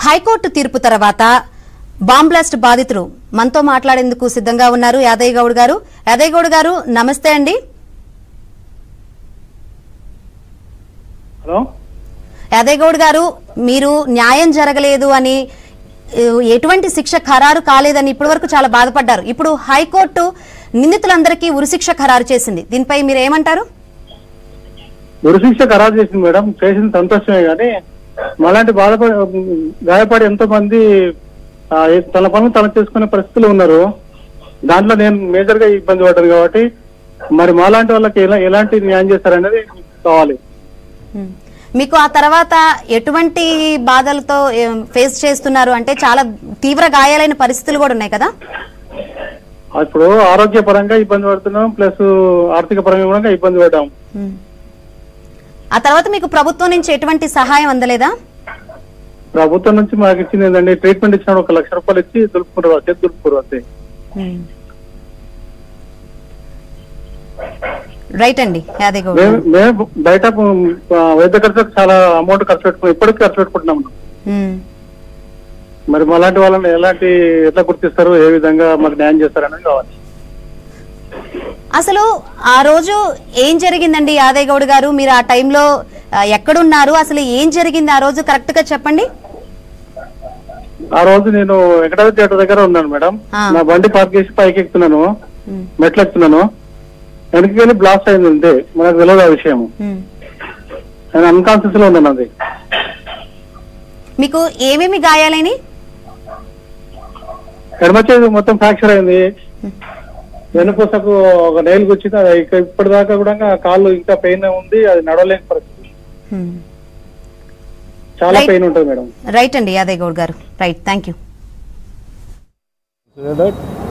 High court తీర్పు తర్వాత bomb blast బాధితులు మనతో మాట్లాడేందుకు సిద్ధంగా ఉన్నారు. యాదయ్య గౌడ్ గారు. యాదయ్య గౌడ్ గారు నమస్తే అండి. హలో యాదయ్య గౌడ్ గారు, మీరు న్యాయం జరగలేదు అని, ఎటువంటి శిక్ష ఖరారు కాలేదని ఇప్పటివరకు చాలా బాధపడ్డారు. ఇప్పుడు హైకోర్టు నిందితులందరికీ ఉరిశిక్ష ఖరారు చేసింది. దీనిపై మీరు ఏమంటారు? ఉరిశిక్ష ఖరారు చేసింది మేడం, చేసింది సంతోషమే. కానీ మళ్ళాంటి గాయపడి ఎంతో మంది తన పనులు తను చేసుకునే పరిస్థితులు ఉన్నారు. దాంట్లో నేను మేజర్ గా ఇబ్బంది పడ్డాను కాబట్టి మరి మాలాంటి వాళ్ళకి ఎలాంటి న్యాయం చేస్తారనేది కావాలి. మీకు ఆ తర్వాత ఎటువంటి బాధలతో ఫేస్ చేస్తున్నారు? అంటే చాలా తీవ్ర గాయాలైన పరిస్థితులు కూడా ఉన్నాయి కదా. ఇప్పుడు ఆరోగ్యపరంగా ఇబ్బంది పడుతున్నాం, ప్లస్ ఆర్థిక పరంగా కూడా ఇబ్బంది పడ్డాం. ఆ తర్వాత మీకు ప్రభుత్వం నుంచి ఎటువంటి సహాయం అందలేదా? ప్రభుత్వం నుంచి మాకు ఇచ్చింది ఏంటంటే ట్రీట్మెంట్ ఇచ్చినాడు, 1 లక్ష రూపాయలు ఇచ్చి దులుపుకున్నారు అంతే. రైట్ అండి. మేము బయట వైద్య ఖర్చులకు చాలా అమౌంట్ ఖర్చు పెట్టుకున్నాం, ఇప్పటికీ ఖర్చు పెట్టుకుంటున్నాం. మరి అలాంటి వాళ్ళని ఎట్లా గుర్తిస్తారు, ఏ విధంగా మాకు న్యాయం చేస్తారనేది కావాలి. అసలు ఆ రోజు ఏం జరిగిందండి యాదయ్య గౌడ్ గారు? మీరు ఆ టైంలో ఎక్కడున్నారు? అసలు ఏం జరిగింది ఆ రోజు కరెక్ట్ గా చెప్పండి. ఆ రోజు నేను వెంకటాద్రి థియేటర్ దగ్గర ఉన్నాను మేడం. నా బండి పార్క్ చేసి పైకి ఎక్కుతున్నాను, మెట్లు ఎక్కుతున్నాను. వెనక్కి వెళ్ళి బ్లాస్ట్ అయింది అంతే, మనకు తెలియదు ఆ విషయం. నేను అన్కాన్షియస్ లో ఉన్నాను. అది మీకు ఏమేమి గాయాలని? ఎడమ చేతి మొత్తం ఫ్రాక్చర్ అయింది, వెనుపూసకు ఒక నైల్ వచ్చింది. అది ఇప్పటిదాకా కూడా కాళ్ళు ఇంకా పెయిన్ ఉంది, అది నడవలేని పరిస్థితి. చాలా పెయిన్ ఉంటుంది మేడం. రైట్ అండి యాదయ్య గౌడ్ గారు. Right, thank you.